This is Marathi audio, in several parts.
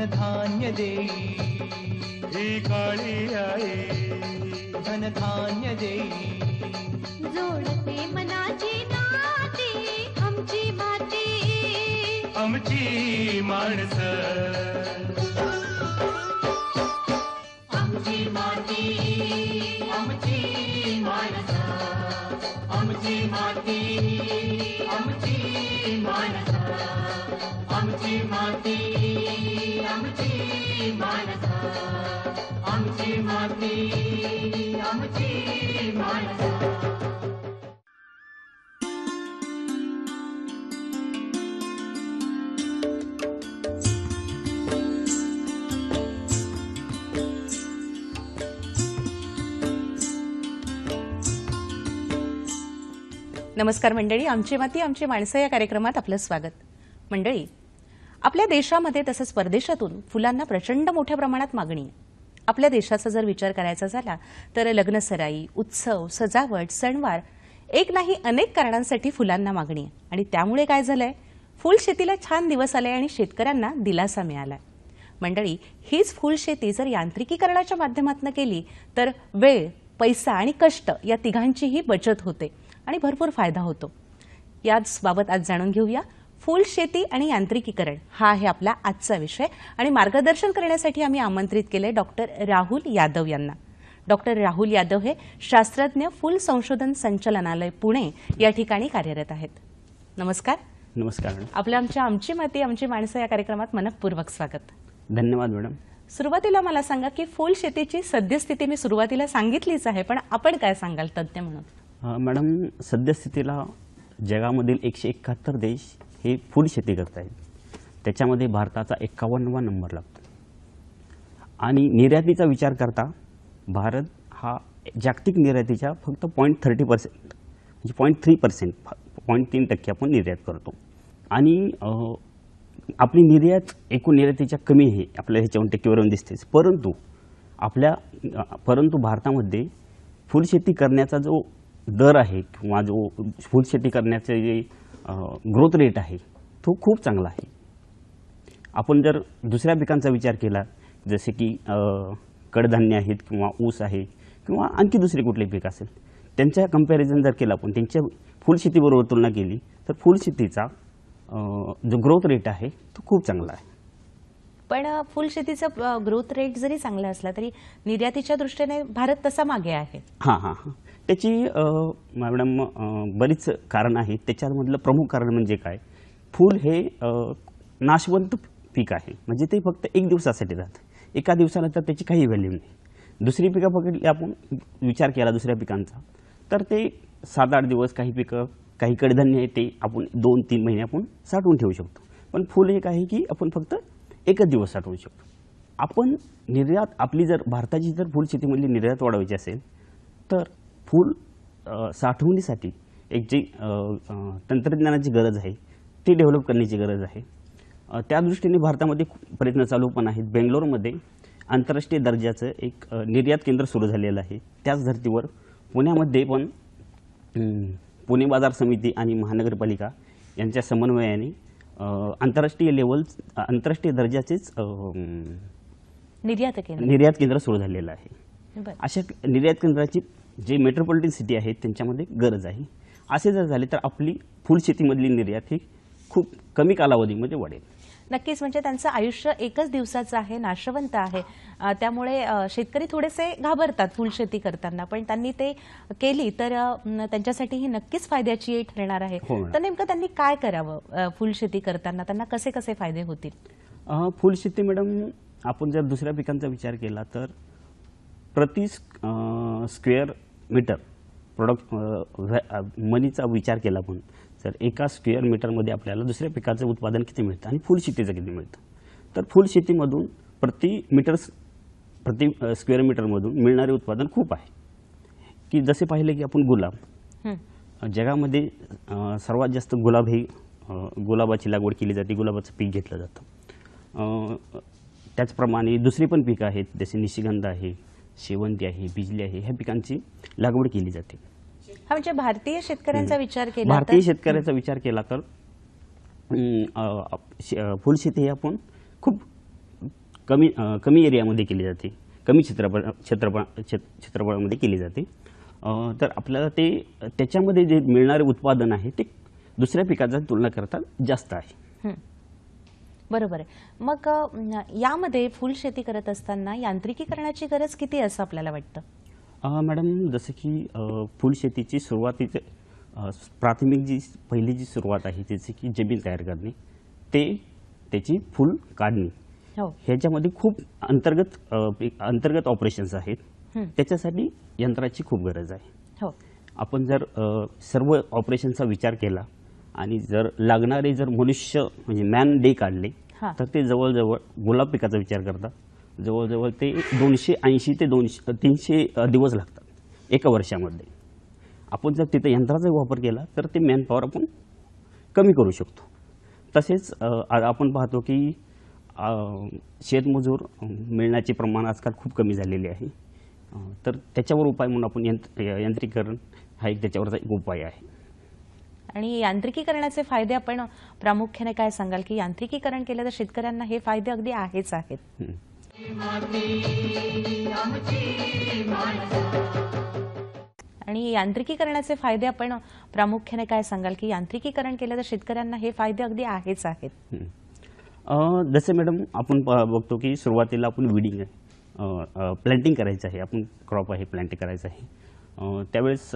धनधान्य देई ही काळी आई धनधान्य देई जोडते मनाची नाती आमची माती आमची माणसं आमची माती आमची माणसं आमची माती आमची माणसं आमची माती आमची माणसं आमची माती आमची माणसं नमस्कार मंडळी, आमची माती आमची माणसं या कार्यक्रमात आपलं स्वागत. मंडळी, आपल्या देशामध्ये तसंच परदेशातून फुलांना प्रचंड मोठ्या प्रमाणात मागणी आहे. आपल्या देशाचा जर विचार करायचा झाला तर लग्नसराई, उत्सव, सजावट, सणवार एक नाही अनेक कारणांसाठी फुलांना मागणी आहे. आणि त्यामुळे काय झालंय, फुल शेतीला छान दिवस आले आणि शेतकऱ्यांना दिलासा मिळालाय. मंडळी, हीच फुल शेती जर यांत्रिकीकरणाच्या माध्यमातून केली तर वेळ, पैसा आणि कष्ट या तिघांचीही बचत होते आणि भरपूर फायदा होतो. याच बाबत आज जाणून घेऊया. फुल शेती आणि यांत्रिकीकरण हा आहे आपला आजचा विषय आणि मार्गदर्शन करण्यासाठी आम्ही आमंत्रित केले डॉक्टर राहुल यादव यांना. डॉक्टर राहुल यादव हे शास्त्रज्ञ फुल संशोधन संचालनालय पुणे या ठिकाणी कार्यरत आहेत. नमस्कार. नमस्कार. आपल्या आमची माती आमची माणसं या कार्यक्रमात मनपूर्वक स्वागत. धन्यवाद मॅडम. सुरुवातीला मला सांगा की फुल शेतीची सद्यस्थिती मी सुरुवातीला सांगितलीच आहे, पण आपण काय सांगाल तज्ज्ञ म्हणून? मॅडम, सद्यस्थितीला जगामधील 171 देश हे फुल शेती करत आहेत. त्याच्यामध्ये भारताचा 51वा नंबर लागतो. आणि निर्यातीचा विचार करता भारत हा जागतिक निर्यातीच्या फक्त 0.30% म्हणजे 0.3% 0.3% आपण निर्यात करतो. आणि आपली निर्यात एकूण निर्यातीच्या कमी आहे, आपल्या 54% दिसतेच. परंतु भारतामध्ये फुलशेती करण्याचा जो दर आहे किंवा जो फुलशेती करण्याचे जे ग्रोथ रेट आहे तो खूप चांगला आहे. आपण जर दुसऱ्या पिकांचा विचार केला, जसे की कडधान्य आहेत किंवा ऊस आहे किंवा आणखी दुसरे कुठले पीक असेल, त्यांच्या कंपॅरिझन जर केला आपण त्यांच्या फुलशेतीबरोबर तुलना केली तर फुलशेतीचा जो ग्रोथ रेट आहे तो खूप चांगला आहे. पण फुलशेतीचा ग्रोथ रेट जरी चांगला असला तरी निर्यातीच्या दृष्टीने भारत तसा मागे आहे. हां. त्याची मॅडम बरीच कारण आहेत. त्याच्यामधलं प्रमुख कारण म्हणजे काय, फूल हे नाशवंत पीक आहे. म्हणजे ते फक्त एक दिवसासाठी राहतं. एका दिवसानंतर त्याची काही व्हॅल्यू नाही. दुसरी पिकं पकडली आपण विचार केला दुसऱ्या पिकांचा तर ते 7-8 दिवस, काही पिकं काही कडधान्य आहे ते आपण 2-3 महिने आपण साठवून ठेवू शकतो. पण फूल एक आहे की आपण फक्त एकच दिवस साठवू शकतो. आपण निर्यात आपली जर भारताची जर फुल शेतीमधली निर्यात वाढवायची असेल तर फूल साठवणीसाठी एक जी तंत्रज्ञानाची गरज आहे ती डेव्हलप करण्याची गरज आहे. त्या दृष्टीने भारतामध्ये प्रयत्न चालू पण आहेत. बेंगलोरमध्ये आंतरराष्ट्रीय दर्जाचं एक निर्यात केंद्र सुरू झालेलं आहे. त्याच धर्तीवर पुण्यामध्ये पण पुणे बाजार समिती आणि महानगरपालिका यांच्या समन्वयाने आंतरराष्ट्रीय दर्जाचेच निर्यात केंद्र सुरू झालेलं आहे. अशा निर्यात केंद्राची जे मेट्रोपॉलिटन सिटी आहेत त्यांच्यामध्ये गरज आहे. असे जर झाले तर आपली फुलशेतीमधली निर्यात ही खूप कमी कालावधीमध्ये वाढेल. नक्कीच. म्हणजे त्यांचं आयुष्य एकच दिवसाचं आहे, नाशवंत आहे. त्यामुळे शेतकरी थोडेसे घाबरतात फुलशेती करताना, पण त्यांनी ते केली तर त्यांच्यासाठी ही नक्कीच फायद्याची ठरणार आहे. तर नेमकं त्यांनी काय करावं फुलशेती करताना, त्यांना कसे कसे फायदे होतील? फुलशेती मॅडम, आपण जर दुसऱ्या पिकांचा विचार केला तर प्रति स्क्वेअर मीटर प्रोडक्ट मनीचा विचार केला आपण तर एका स्क्वेअर मीटरमध्ये आपल्याला दुसऱ्या पिकाचं उत्पादन किती मिळतं आणि फुलशेतीचं किती मिळतं. तर फुलशेतीमधून प्रति स्क्वेअर मीटरमधून मिळणारे उत्पादन खूप आहे. की जसे पाहिले की आपण गुलाब, जगामध्ये सर्वात जास्त गुलाब हे गुलाबाची लागवड केली जाते, गुलाबाचं पीक घेतलं जातं. त्याचप्रमाणे दुसरी पण पिकं आहेत, जसे निशिगंध आहे, शेवंती आहे, बिजली आहे, ह्या पिकांची लागवड केली जाते. म्हणजे भारतीय शेतकऱ्यांचा विचार केला तर फुलशेती ही आपण खूप कमी एरियामध्ये केली जाते, कमी क्षेत्रफळामध्ये केली जाते. तर आपल्याला त्याच्यामध्ये जे मिळणारे उत्पादन आहे ते दुसऱ्या पिकाच्या तुलना करता जास्त आहे. बरोबर आहे. मग यामध्ये फुल शेती करत असताना यांत्रिकीकरणाची गरज किती आहे असं आपल्याला वाटतं? मॅडम, जसं की फुलशेतीची सुरुवातीचे प्राथमिक पहिली जी सुरुवात आहे त्याची की जमीन तयार करणे, त्याची फुल काढणे, हो. ह्याच्यामध्ये खूप अंतर्गत ऑपरेशन्स आहेत. त्याच्यासाठी यंत्राची खूप गरज आहे. हो. आपण जर सर्व ऑपरेशनचा विचार केला आणि जर लागणारे जर मनुष्य म्हणजे मॅन डे काढले हां. तर ते जवळजवळ गुलाब पिकाचा विचार करता जवळजवळ ते 280 ते 300 दिवस लागतात एका वर्षामध्ये. आपण जर तिथे यंत्राचा वापर केला तर ते मॅनपॉवर आपण कमी करू शकतो. तसेच आपण पाहतो की शेतमजूर मिळण्याचे प्रमाण आजकाल खूप कमी झालेले आहे. तर त्याच्यावर उपाय म्हणून आपण यांत्रिकीकरण हा एक त्याच्यावरचा एक उपाय आहे. आणि यांत्रिकीकरणाचे फायदे आपण प्रामुख्याने काय सांगाल की यांत्रिकीकरण केलं तर शेतकऱ्यांना हे फायदे अगदी आहेच आहेत? आणि यांत्रिकीकरणाचे फायदे आपण प्रामुख्याने काय सांगाल की यांत्रिकीकरण केलं तर शेतकऱ्यांना हे फायदे अगदी आहेच आहेत? जसे मॅडम आपण बघतो की सुरुवातीला आपण विडिंग आहे, प्लॅन्टिंग करायचं आहे, आपण क्रॉप आहे प्लॅन्ट करायचं आहे, त्यावेळेस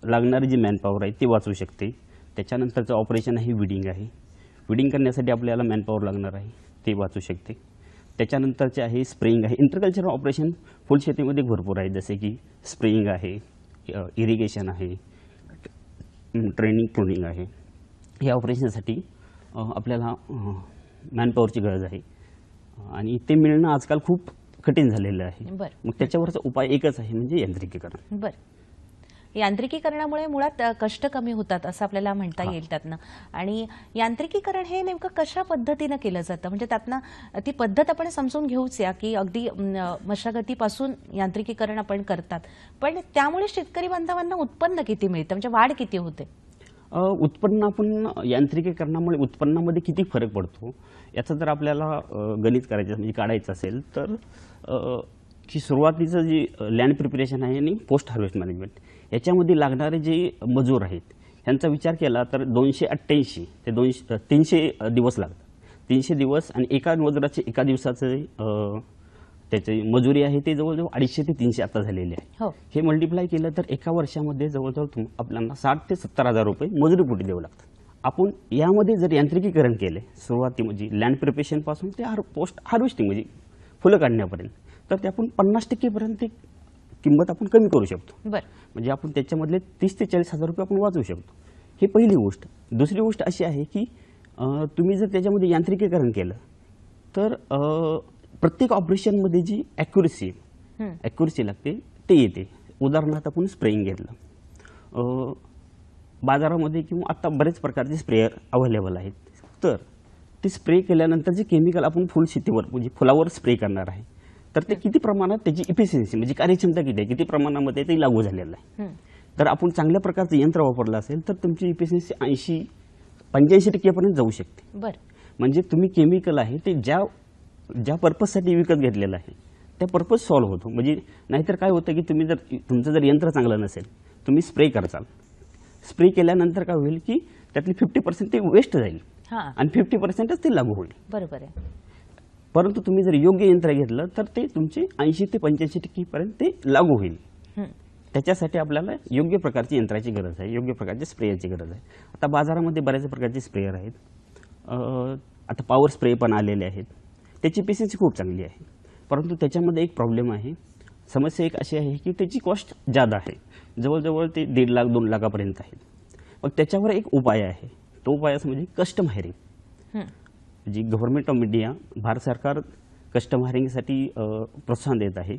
लागणारी जी मॅनपॉवर आहे ती वाचू शकते. त्याच्यानंतरचं ऑपरेशन आहे विडिंग आहे, विडिंग करण्यासाठी आपल्याला मॅनपॉवर लागणार आहे ते वाचू शकते. त्याच्यानंतरचे आहे स्प्रेइंग आहे. इंटरकल्चरल ऑपरेशन फुलशेतीमध्ये भरपूर आहे, जसे की स्प्रेइंग आहे, इरिगेशन आहे, ट्रेनिंग प्रूनिंग आहे. या ऑपरेशनसाठी आपल्याला मॅनपॉवरची गरज आहे आणि ते मिळणं आजकाल खूप कठीण झालेलं आहे. मग त्याच्यावरचा उपाय एकच आहे म्हणजे यांत्रिकीकरण. बरं. यांत्रिकीकरणामुळे मुळात कष्ट कमी होतात असं आपल्याला म्हणता येईल त्यातनं. आणि यांत्रिकीकरण हे नेमकं कशा पद्धतीनं केलं जातं म्हणजे त्यातनं ती पद्धत आपण समजून घेऊच या की अगदी मशागतीपासून यांत्रिकीकरण आपण करतात, पण त्यामुळे शेतकरी बांधवांना उत्पन्न किती मिळतं म्हणजे वाढ किती होते? उत्पन्न आपण यांत्रिकीकरणामुळे उत्पन्नामध्ये किती फरक पडतो याचं जर आपल्याला गणित करायचं म्हणजे काढायचं असेल तर की सुरुवातीचं जी लँड प्रिपरेशन आहे आणि पोस्ट हार्वेस्ट मॅनेजमेंट याच्यामध्ये लागणारे जे मजूर आहेत ह्यांचा विचार केला तर 288 ते 300 दिवस लागतात. 300 दिवस आणि एका मजुराचे एका दिवसाचं त्याची मजुरी आहे ते जवळजवळ 250 ते 300 आता झालेले आहे. हे मल्टिप्लाय केलं तर एका वर्षामध्ये जवळजवळ आपल्याला 60 ते 70 हजार रुपये मजुरीपोटी द्यावं लागतात. आपण यामध्ये जर यांत्रिकीकरण केले सुरुवाती म्हणजे लँड प्रिपरेशनपासून ते पोस्ट हार्वेस्टिंग म्हणजे फुलं काढण्यापर्यंत तर ते आपण 50% किंमत आपण कमी करू शकतो. म्हणजे आपण त्याच्यामधले 30 ते 40 हजार रुपये आपण वाचवू शकतो. ही पहिली गोष्ट. दुसरी गोष्ट अशी आहे की तुम्ही जर त्याच्यामध्ये यांत्रिकीकरण केलं तर प्रत्येक ऑपरेशनमध्ये जी ॲक्युरसी लागते ते येते. उदाहरणार्थ आपण स्प्रेइंग घेतलं, बाजारामध्ये किंवा आता बरेच प्रकारचे स्प्रेयर अवेलेबल आहेत, तर ते स्प्रे केल्यानंतर जे केमिकल आपण फुल शेतीवर म्हणजे फुलावर स्प्रे करणार आहे तर ते किती प्रमाणात त्याची इफिशियन्सी म्हणजे कार्यक्षमता किती आहे, किती प्रमाणामध्ये ते लागू झालेलं आहे. तर आपण चांगल्या प्रकारचं यंत्र वापरलं असेल तर तुमची इफिशियन्सी 80-85% पर्यंत जाऊ शकते. म्हणजे तुम्ही केमिकल आहे ते ज्या पर्पजसाठी विकत घेतलेलं आहे त्या पर्पज सॉल्व्ह होतो. म्हणजे नाहीतर काय होतं की तुम्ही जर तुमचं जर यंत्र चांगलं नसेल तुम्ही स्प्रे करचाल, स्प्रे केल्यानंतर काय होईल की त्यातली 50% ते वेस्ट जाईल आणि 50%च ते लागू होईल. बरोबर आहे. परंतु तुम्ही जर योग्य यंत्र घेतलं तर ते तुमचे 80 ते 85% पर्यंत ते लागू होईल. त्याच्यासाठी आपल्याला योग्य प्रकारची यंत्राची गरज आहे, योग्य प्रकारच्या स्प्रेयरची गरज आहे. आता बाजारामध्ये बऱ्याच प्रकारचे स्प्रेयर आहेत, आता पॉवर स्प्रे पण आलेले आहेत, त्याची एफिशियन्सी खूप चांगली आहे. परंतु त्याच्यामध्ये एक प्रॉब्लेम आहे, समस्या एक अशी आहे की त्याची कॉस्ट जादा आहे, जवळजवळ ते 1.5 लाख 2 लाखापर्यंत आहेत. मग त्याच्यावर एक उपाय आहे, तो उपाय असं म्हणजे कस्टम हायरिंग. जी गव्हर्नमेंट ऑफ इंडिया भारत सरकार कस्टम हायरिंगसाठी प्रोत्साहन देत आहे.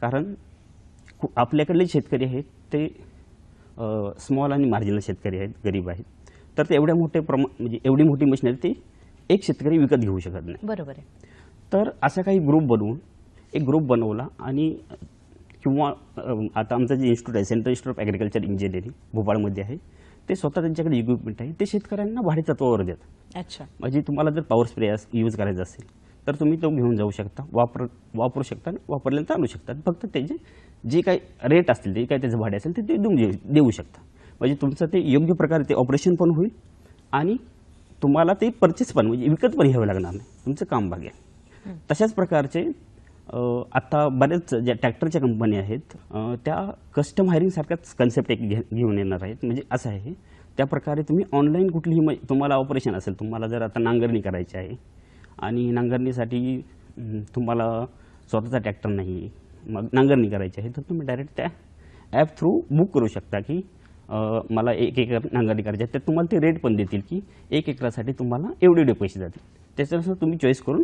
कारण आपल्याकडले शेतकरी आहेत ते स्मॉल आणि मार्जिनल शेतकरी आहेत, गरीब आहेत, तर ते एवढ्या मोठे म्हणजे एवढी मोठी मशिनरी ते एक शेतकरी विकत घेऊ शकत नाही. बरोबर आहे. तर असा काही ग्रुप बनवून एक ग्रुप बनवला आणि किंवा आता आमचं जे इन्स्टिट्यूट आहे central institute of agriculture engineering भोपाळमध्ये आहे, ते स्वतः त्यांच्याकडे इक्विपमेंट आहे ते शेतकऱ्यांना भाडे तत्वावर देतात. अच्छा. म्हणजे तुम्हाला जर पॉवर स्प्रे यूज करायचा असेल तर तुम्ही तो घेऊन जाऊ शकता, वापरू शकता, वापरलेलं चालू शकता. फक्त त्याचे जे काही रेट असतील, जे काही त्याचं भाडे असेल ते देऊ शकता. म्हणजे तुमचं ते योग्य प्रकारे ते ऑपरेशन पण होईल आणि तुम्हाला ते परचेस पण म्हणजे विकत पण घ्यावं लागणार नाही, तुमचं काम भागेल. तशाच प्रकारचे आता बरेच ज्या ट्रॅक्टरच्या कंपन्या आहेत त्या कस्टम हायरिंगसारखाच कन्सेप्ट एक घेऊन येणार आहेत. म्हणजे असं आहे, त्या प्रकारे तुम्ही ऑनलाईन कुठलीही तुम्हाला ऑपरेशन असेल, तुम्हाला जर आता नांगरणी करायची आहे आणि नांगरणीसाठी तुम्हाला स्वतःचा ट्रॅक्टर नाही, मग नांगरणी करायची आहे, तर तुम्ही डायरेक्ट त्या ॲप थ्रू बुक करू शकता की मला 1 एकर नांगरणी करायची आहे. तर तुम्हाला ते रेट पण देतील की 1 एकरासाठी तुम्हाला एवढे पैसे जातील. त्याच्यानुसार तुम्ही चॉईस करून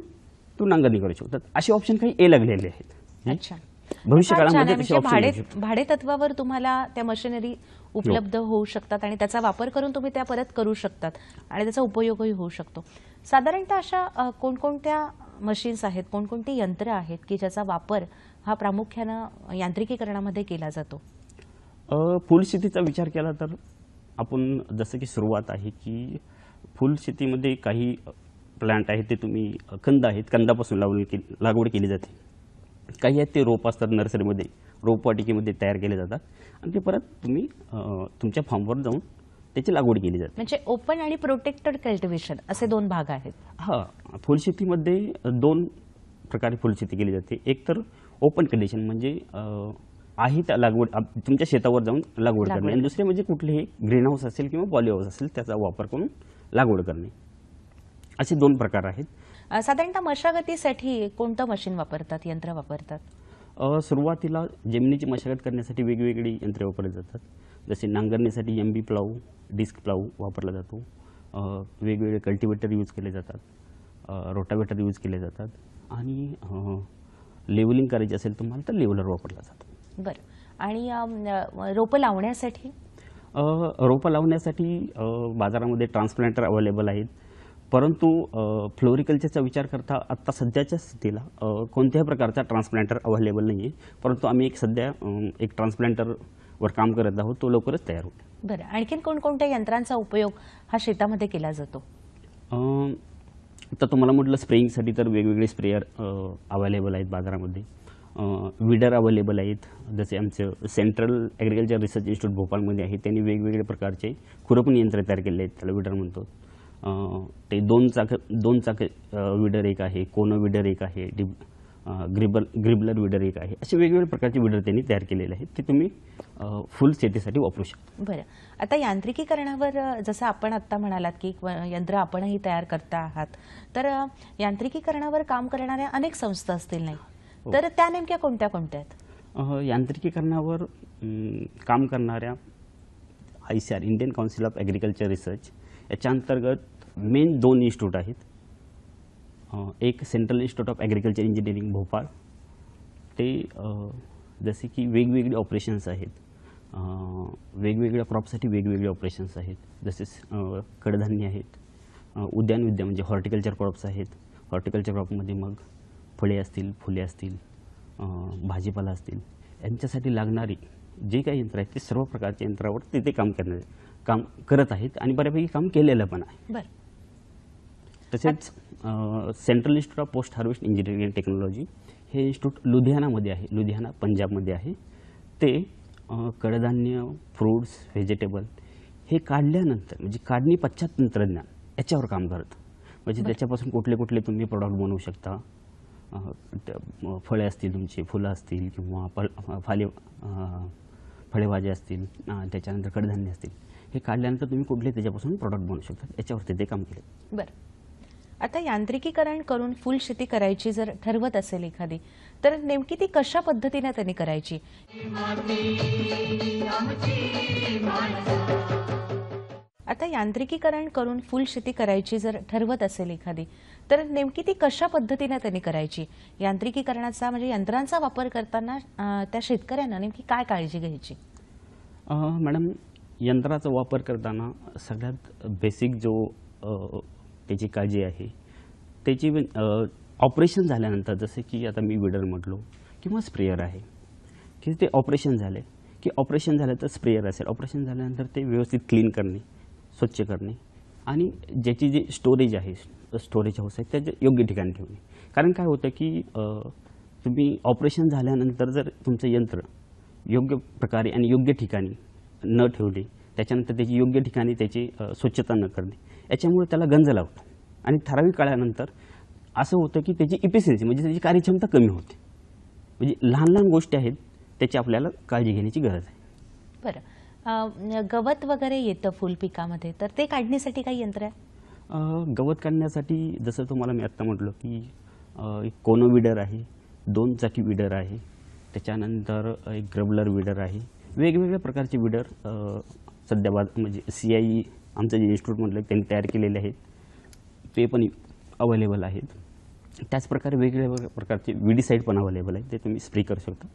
तू नांगरणी करू शकता. असे ऑप्शन काही लागलेले आहेत. अच्छा, भविष्य फार छान काळामध्ये आहे. तसे म्हणजे ऑप्शन भाडे तत्वावर तुम्हाला त्या मशिनरी उपलब्ध होऊ शकतात आणि त्याचा वापर करून तुम्ही त्या परत करू शकतात आणि त्याचा उपयोगही होऊ शकतो. साधारणतः अशा कोणकोणत्या मशीन्स आहेत, कोणकोणती यंत्र आहेत की ज्याचा वापर हा प्रामुख्यानं यांत्रिकीकरणामध्ये केला जातो? फुलशेतीचा विचार केला तर आपण जसं की सुरुवात आहे की फुलशेतीमध्ये काही प्लांट आहेत ते तुम्ही कंद आहेत, कंदापासून लागवड केली जाते. काही आहेत ते रोप असतात, नर्सरीमध्ये रोपवाटिकेमध्ये तयार केले जातात आणि ते परत तुम्ही तुमच्या फार्मवर जाऊन त्याची लागवड केली जाते. म्हणजे ओपन आणि प्रोटेक्टेड कल्टिव्हेशन असे 2 भाग आहेत. हां, फुलशेतीमध्ये 2 प्रकारे फुलशेती केली जाते. एक तर ओपन कंडिशन म्हणजे आहे त्या लागवड तुमच्या शेतावर जाऊन लागवड करणे, आणि दुसरे म्हणजे कुठलेही ग्रीन हाऊस असेल किंवा पॉली हाऊस असेल त्याचा वापर करून लागवड करणे. असे 2 प्रकार आहेत. साधारणतः मशागतीसाठी कोणतं मशीन वापरतात, यंत्र वापरतात? सुरुवातीला जमिनीची मशागत करण्यासाठी वेगवेगळी यंत्रे वापरली जातात. जसे नांगरणीसाठी MB प्लाऊ, डिस्क प्लाऊ वापरला जातो. वेगवेगळे कल्टिवेटर यूज केले जातात, रोटावेटर यूज केले जातात आणि लेवलिंग करायची असेल तुम्हाला तर लेवलर वापरला जातो. बरं. आणि रोपं लावण्यासाठी? रोपं लावण्यासाठी बाजारामध्ये ट्रान्सप्लांटर अवेलेबल आहेत, परंतु फ्लोरिकल्चरचा विचार करता आत्ता सध्याच्या स्थितीला कोणत्याही प्रकारचा ट्रान्सप्लांटर अवेलेबल नाही आहे. परंतु आम्ही सध्या एक ट्रान्सप्लांटरवर काम करत आहोत, तो लवकरच तयार होईल. बरं. आणखीन कोणकोणत्या यंत्रांचा उपयोग हा शेतामध्ये केला जातो? तर तुम्हाला म्हटलं स्प्रेइंगसाठी तर वेगवेगळे स्प्रेयर अवेलेबल आहेत बाजारामध्ये. विडर अवेलेबल आहेत, जसे आमचं सेंट्रल ॲग्रिकल्चर रिसर्च इन्स्टिट्यूट भोपाळमध्ये आहे, त्यांनी वेगवेगळे प्रकारचे खुरपणी यंत्र तयार केले आहेत, त्याला विडर म्हणतो. ते 2 चाक विडर एक आहे, कोनो विडर एक आहे, ग्रिबलर विडर एक आहे. असे वेगवेगळे प्रकारचे विडर त्यांनी तयार केलेले आहेत, ते तुम्ही फुल शेतीसाठी वापरू शकता. बरं. आता यांत्रिकीकरणावर जसं आपण आत्ता म्हणालात की यंत्र आपणही तयार करता आहात, तर यांत्रिकीकरणावर काम करणाऱ्या अनेक संस्था असतील नाही, तर त्या नेमक्या कोणत्या कोणत्या आहेत? यांत्रिकीकरणावर काम करणाऱ्या ICAR, Indian council of agriculture research, याच्या अंतर्गत मेन 2 इन्स्टिट्यूट आहेत. एक central institute of agriculture engineering Bhopal, ते जसे की वेगवेगळे ऑपरेशन्स आहेत, वेगवेगळ्या क्रॉपसाठी वेगवेगळे ऑपरेशन्स आहेत. जसे कडधान्य आहेत, उद्यानविद्या म्हणजे हॉर्टिकल्चर क्रॉप्स आहेत. हॉर्टिकल्चर क्रॉपमध्ये मग फळे असतील, फुले असतील, भाजीपाला असतील, यांच्यासाठी लागणारी जे काही यंत्र आहेत ते सर्व प्रकारच्या यंत्रावर तिथे काम करत आहेत आणि बऱ्यापैकी काम केलेलं पण आहे. बरं. तसेच central institute of post harvest engineering and technology हे इन्स्टिट्यूट लुधियानामध्ये आहे, लुधियाना पंजाबमध्ये आहे. ते कडधान्य, फ्रूट्स, व्हेजिटेबल हे काढल्यानंतर म्हणजे काढणी पश्चात तंत्रज्ञान याच्यावर काम करतं. म्हणजे त्याच्यापासून कुठले कुठले तुम्ही प्रॉडक्ट बनवू शकता. फळे असतील तुमची, फुलं असतील किंवा फळेभाज्या असतील, त्याच्यानंतर कडधान्य असतील, हे काढल्यानंतर तुम्ही कुठले त्याच्यापासून प्रॉडक्ट बनवू शकता, याच्यावरती ते काम केले. बरं. आता यांत्रिकीकरण करून फुल शेती करायची जर ठरवत असेल एखादी, तर नेमकी ती कशा पद्धतीने त्यांनी करायची? आता यांत्रिकीकरण करून फुल शेती करायची जर ठरवत असेल एखादी, तर नेमकी ती कशा पद्धतीने त्यांनी करायची? यांत्रिकीकरणाचा म्हणजे यंत्रांचा वापर करताना त्या शेतकऱ्यांना नेमकी काय काळजी घ्यायची? मॅडम, यंत्राचा वापर करताना सगळ्यात बेसिक जो त्याची काळजी आहे, त्याची ऑपरेशन झाल्यानंतर, जसे की आता मी विडर म्हटलो किंवा स्प्रेयर आहे, की ते ऑपरेशन झाले की ऑपरेशन झालं तर स्प्रेयर असेल, ऑपरेशन झाल्यानंतर ते व्यवस्थित क्लीन करणे, स्वच्छ करणे आणि ज्याची जी स्टोरेज आहे स्टोरेज हाऊस आहे त्याच्या योग्य ठिकाणी ठेवणे. कारण काय होतं की तुम्ही ऑपरेशन झाल्यानंतर जर तुमचं यंत्र योग्य प्रकारे आणि योग्य ठिकाणी न ठेवले, त्याच्यानंतर त्याची योग्य ठिकाणी त्याची स्वच्छता न करणे, याच्यामुळे त्याला गंज लावतो आणि ठराविक काळानंतर असं होतं की त्याची इफिशियन्सी म्हणजे त्याची कार्यक्षमता कमी होते. म्हणजे लहान लहान गोष्टी आहेत त्याची आपल्याला काळजी घेण्याची गरज आहे. बरं, गवत वगैरे येतं फुल पिकामध्ये, तर ते काढण्यासाठी काही यंत्र आहे? गवत काढण्यासाठी जसं तुम्हाला मी आत्ता म्हटलं की एक कोनो विडर आहे, 2 चाकी विडर आहे, त्याच्यानंतर एक ग्रबलर विडर आहे. वेगवेगळ्या प्रकारचे विडर सध्या म्हणजे CIE आमचं जे इन्स्टिट्यूटमधलं त्यांनी तयार केलेले आहेत, ते पण अवेलेबल आहेत. त्याचप्रकारे वेगवेगळ्या प्रकारचे विडीसाईड पण अवेलेबल आहेत, ते तुम्ही स्प्रे करू शकता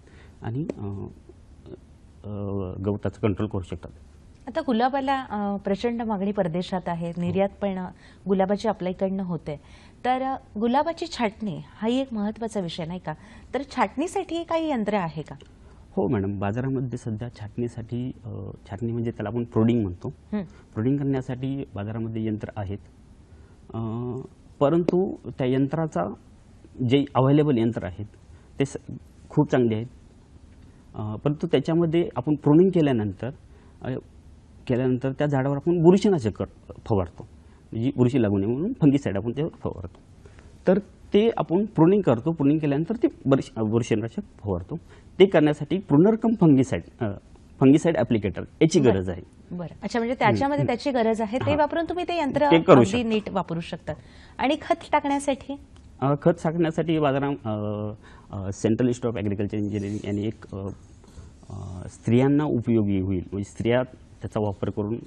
आणि गवताचं कंट्रोल करू शकता. आता गुलाबाला प्रचंड मागणी परदेशात आहे, निर्यात पण गुलाबाची आपल्याकडनं होते, तर गुलाबाची छाटणी हाही एक महत्त्वाचा विषय नाही का? तर छाटणीसाठी काही यंत्र आहे का? हो मॅडम, बाजारामध्ये सध्या छाटणीसाठी छाटणी म्हणजे त्याला आपण प्रोडिंग म्हणतो, प्रोडिंग करण्यासाठी बाजारामध्ये यंत्र आहेत. परंतु त्या यंत्राचा जे अवेलेबल यंत्र आहेत ते खूप चांगले आहेत. परंतु त्याच्यामध्ये आपण प्रोनिंग केल्यानंतर त्या झाडावर आपण बुरशीनाशक फवारतो, म्हणजे बुरशी लागू नये म्हणून फंगीसाईड आपण त्यावर फवारतो. तर ते आपण प्रुनिंग करतो, प्रुनिंग केल्यानंतर ते बुरशीनाशक फवारतो. ते करण्यासाठी प्रुनर कम फंगीसाईड ॲप्लिकेटर याची गरज आहे. बरं, अच्छा, म्हणजे त्याच्यामध्ये त्याची गरज आहे, ते वापरून तुम्ही ते यंत्र ते करू अगदी नीट वापरू शकता. आणि खत टाकण्यासाठी? खत टाकण्यासाठी बाजारात central institute of agriculture engineering यांनी एक स्त्रियांना उपयोगी होईल, म्हणजे स्त्रिया त्याचा वापर करून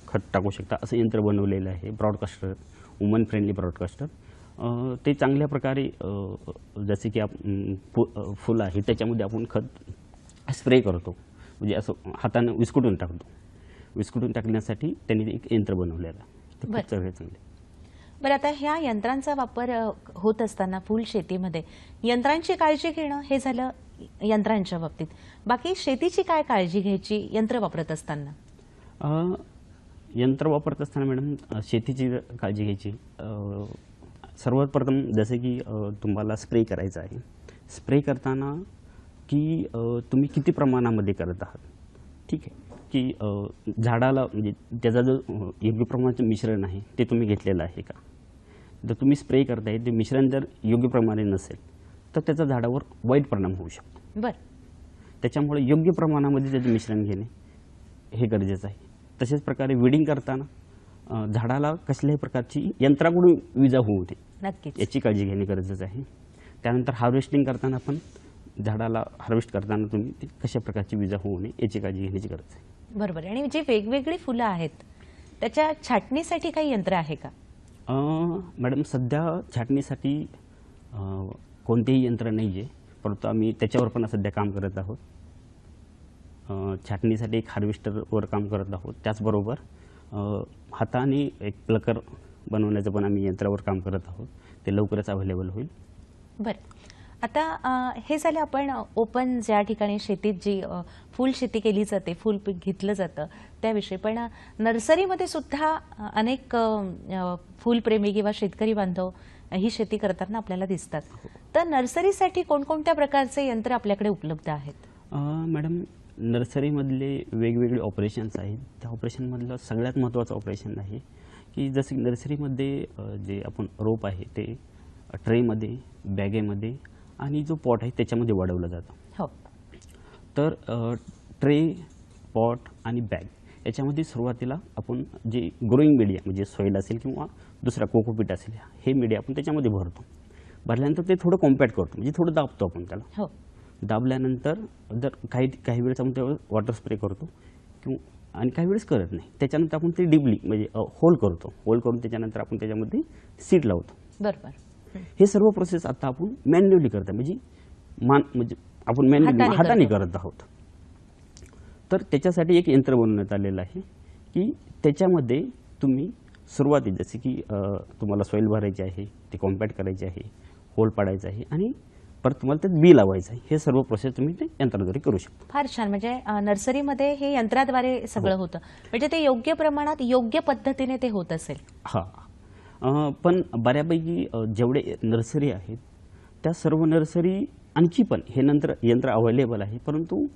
खत टाकू शकता असं यंत्र बनवलेलं आहे. Broadcaster, woman friendly broadcaster. ते चांगल्या प्रकारे जसे की फुलं आहे त्याच्यामध्ये आपण खत स्प्रे करतो, म्हणजे असं हातानं विस्कुटून टाकतो. विस्कुटून टाकण्यासाठी त्यांनी एक यंत्र बनवलेलं आहे, ते खूप चांगले. बरं, आता ह्या यंत्रांचा वापर होत असताना फुल शेतीमध्ये यंत्रांची काळजी घेणं हे झालं यंत्रांच्या बाबतीत. बाकी शेतीची काय काळजी घ्यायची यंत्र वापरत असताना? यंत्र वापरत असताना मॅडम शेतीची काळजी घ्यायची. सर्वात प्रथम जसे की तुम्हाला स्प्रे करायचा आहे, स्प्रे करताना की तुम्ही किती प्रमाणामध्ये करत आहात, ठीक आहे, की झाडाला म्हणजे त्याचा जो योग्य प्रमाणाचं मिश्रण आहे ते तुम्ही घेतलेलं आहे का. जर तुम्ही स्प्रे करताय ते मिश्रण जर योग्य प्रमाणे नसेल तर त्याचा झाडावर वाईट परिणाम होऊ शकतो. बरं, त्याच्यामुळे योग्य प्रमाणामध्ये त्याचे मिश्रण घेणे हे गरजेचं आहे. तशाच प्रकारे विडिंग करताना झाडाला कसल्याही प्रकारची यंत्राकडून विजा होऊ नये नक्कीच याची काळजी घेणे गरजेचं आहे. त्यानंतर हार्वेस्टिंग करताना पण झाडाला हार्वेस्ट करताना तुम्ही कशा प्रकारची विजा होऊ नये याची काळजी घेण्याची गरज आहे. बरोबर. आणि जी वेगवेगळी फुलं आहेत त्याच्या छाटणीसाठी काही यंत्र आहे का? मॅडम सध्या छाटणीसाठी कोणतेही यंत्र नाही आहे, परंतु आम्ही त्याच्यावर पण सध्या काम करत आहोत. छाटणीसाठी एक हार्वेस्टरवर काम करत आहोत. त्याचबरोबर हाताने एक प्लकर बनवण्याचं पण आम्ही यंत्रावर काम करत आहोत, ते लवकरच अवेलेबल होईल. बरं, आता हे झालं आपण ओपन ज्या ठिकाणी शेतीत जी फुल शेती केली जाते, फुल पीक घेतलं जातं त्याविषयी. पण नर्सरीमध्ये सुद्धा अनेक फुलप्रेमी किंवा शेतकरी बांधव ही शेती करताना आपल्याला दिसतात. तर नर्सरीसाठी कोणकोणत्या प्रकारचे यंत्र आपल्याकडे उपलब्ध आहेत? मॅडम नर्सरीमधले वेगवेगळे ऑपरेशन्स आहेत. त्या ऑपरेशनमधलं सगळ्यात महत्त्वाचं ऑपरेशन आहे की जसं नर्सरीमध्ये जे आपण रोप आहे ते ट्रेमध्ये, बॅगेमध्ये आणि जो पॉट आहे त्याच्यामध्ये वाढवलं जातं. हो. तर ट्रे, पॉट आणि बॅग याच्यामध्ये सुरुवातीला आपण जे ग्रोईंग मीडिया म्हणजे सॉईल असेल किंवा दुसरा कोकोपीट असेल हे मीडिया आपण त्याच्यामध्ये भरतो. भरल्यानंतर ते थोडं कॉम्पॅक्ट करतो, म्हणजे थोडं दाबतो आपण त्याला. हो. दाबल्यानंतर जर काही वेळेस आपण त्यावर वॉटर स्प्रे करतो किंवा आणि काही वेळेस करत नाही. त्याच्यानंतर आपण ते डीपली म्हणजे होल करतो. होल करून त्याच्यानंतर आपण त्याच्यामध्ये सीड लावतो. बरोबर. हे सर्व प्रोसेस आता आपण मॅन्युअली करतो, म्हणजे आपण मॅन्युअली हाताने करत आहोत. तर त्याच्यासाठी एक यंत्र बनवण्यात आलेलं आहे की त्याच्यामध्ये तुम्ही सुरुवातीत जसे की तुम्हाला सॉईल भरायची आहे, ते कॉम्पॅक्ट करायचे आहे, होल पाडायचं आहे आणि परत तुम्हाला त्यात बी लावायचं आहे. हे सर्व प्रोसेस तुम्ही ते यंत्राद्वारे करू शकता. फार छान. म्हणजे नर्सरीमध्ये हे यंत्राद्वारे सगळं होतं, म्हणजे ते योग्य प्रमाणात योग्य पद्धतीने ते होत असेल. हां, पण बऱ्यापैकी जेवढे नर्सरी आहेत त्या सर्व नर्सरी आणखी पण हे यंत्र अवेलेबल आहे, परंतु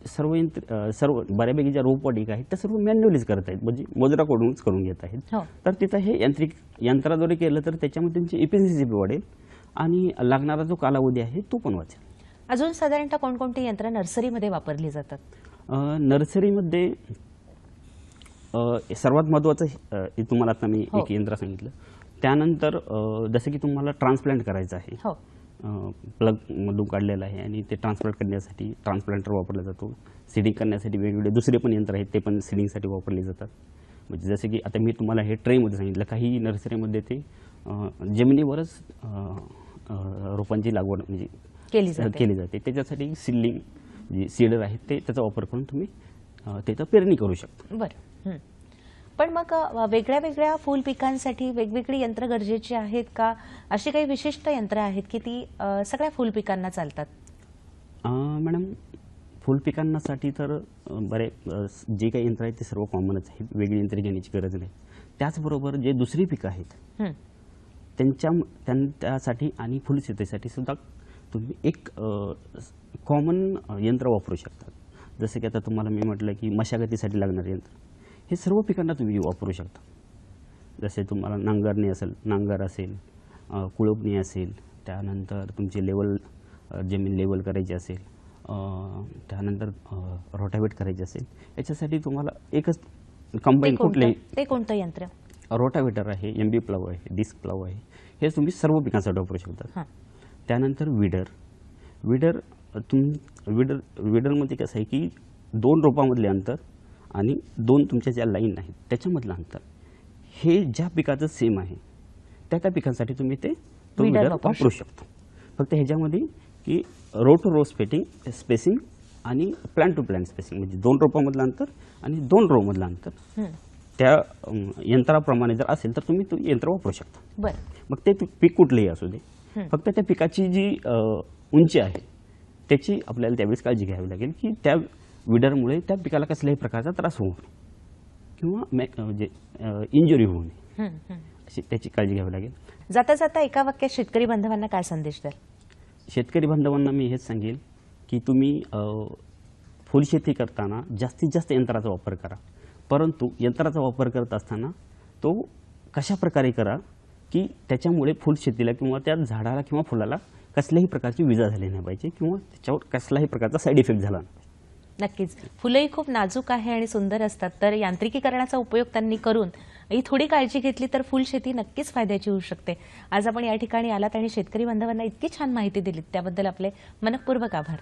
सर्व बऱ्यापैकी ज्या रोपवाटिका आहेत त्या सर्व मॅन्युअलीच करत आहेत, म्हणजे मजुराकडूनच करून घेत आहेत. हो. तर तिथं हे यंत्राद्वारे केलं तर त्याच्यामध्ये त्यांची इफिशियन्सी वाढेल आणि लागणारा जो कालावधी आहे तो पण वाचेल. अजून साधारणतः कोणकोणती यंत्र नर्सरीमध्ये वापरली जातात? नर्सरीमध्ये सर्वात महत्त्वाचं तुम्हाला आता मी हो. एक यंत्र सांगितलं. त्यानंतर जसं की तुम्हाला ट्रान्सप्लांट करायचं आहे, हो. प्लगमधून काढलेलं आहे आणि ते ट्रान्सप्लांट करण्यासाठी ट्रान्सप्लांटर वापरला जातो. सीडिंग करण्यासाठी वेगवेगळे दुसरे पण यंत्र आहेत, ते पण सीडिंगसाठी वापरले जातात. म्हणजे जसं की आता मी तुम्हाला हे ट्रेमध्ये सांगितलं, काही नर्सरीमध्ये ते जमिनीवरच रोपांची लागवड म्हणजे केली जाते. त्याच्यासाठी सीडलिंग जे सीडर आहेत ते त्याचा वापर करून तुम्ही त्याचं पेरणी करू शकता. बरं. पण मग वेगळ्या वेगळ्या फुल पिकांसाठी वेगवेगळी यंत्र गरजेची आहेत का? अशी काही विशिष्ट यंत्र आहेत की ती सगळ्या फुल पिकांना चालतात? मॅडम, फुल पिकांसाठी तर जे काही यंत्र आहेत ते सर्व कॉमनच आहेत, वेगळी यंत्र घेण्याची गरज नाही. त्याचबरोबर जे दुसरी पिकं आहेत त्यांच्यासाठी आणि फुल शेतीसाठी सुद्धा तुम्ही एक कॉमन यंत्र वापरू शकता. जसं की आता तुम्हाला मी म्हटलं की मशागतीसाठी लागणारे यंत्र हे सर्व पिकांना तुम्ही वापरू शकता. जसे तुम्हाला नांगर असेल, कुळपणी असेल, त्यानंतर तुमची जमीन लेवल करायची असेल, त्यानंतर रोटावेट करायची असेल, याच्यासाठी तुम्हाला एकच कंबाईन कुठले ते कोणतं यंत्र? रोटावेटर आहे, एमबी प्लाव आहे, डिस्क प्लाव आहे, हे तुम्ही सर्व पिकांसाठी वापरू शकता. त्यानंतर विडरमध्ये कसं आहे की 2 रोपामधले अंतर आणि 2 तुमच्या ज्या लाईन आहेत त्याच्यामधलं अंतर हे ज्या पिकाचं सेम आहे त्या पिकांसाठी तुम्ही ते विडर वापरू शकतो. फक्त ह्याच्यामध्ये की रो टू रो स्पेसिंग आणि प्लांट टू प्लांट स्पेसिंग, म्हणजे 2 रोपामधलं अंतर आणि 2 रोमधलं अंतर त्या यंत्राप्रमाणे जर असेल तर तुम्ही ते यंत्र वापरू शकता. बरं. मग ते पीक कुठलंही असू दे, फक्त त्या पिकाची जी उंची आहे त्याची आपल्याला त्यावेळेस काळजी घ्यावी लागेल की त्या विडरमुळे त्या पिकाला कसल्याही प्रकारचा त्रास होऊ नये किंवा म्हणजे इंजुरी होऊ नये, अशी त्याची काळजी घ्यावी लागेल. जाता जाता एका वाक्यात शेतकरी बांधवांना काय संदेश द्याल? शेतकरी बांधवांना मी हेच सांगेल की तुम्ही फुलशेती करताना जास्तीत जास्त यंत्राचा वापर करा, परंतु यंत्राचा वापर करत असताना तो कशा प्रकारे करा की त्याच्यामुळे फुलशेतीला किंवा त्या झाडाला किंवा फुलाला कसल्याही प्रकारची विजा झाली नाही पाहिजे किंवा त्याच्यावर कसलाही प्रकारचा साईड इफेक्ट झाला नाही. नक्कीच. फुलंही खूप नाजूक आहे आणि सुंदर असतात, तर यांत्रिकीकरणाचा उपयोग त्यांनी करून ही थोडी काळजी घेतली तर फुलशेती नक्कीच फायद्याची होऊ शकते. आज आपण या ठिकाणी आलात आणि शेतकरी बांधवांना इतकी छान माहिती दिलीत त्याबद्दल आपले मनःपूर्वक आभार.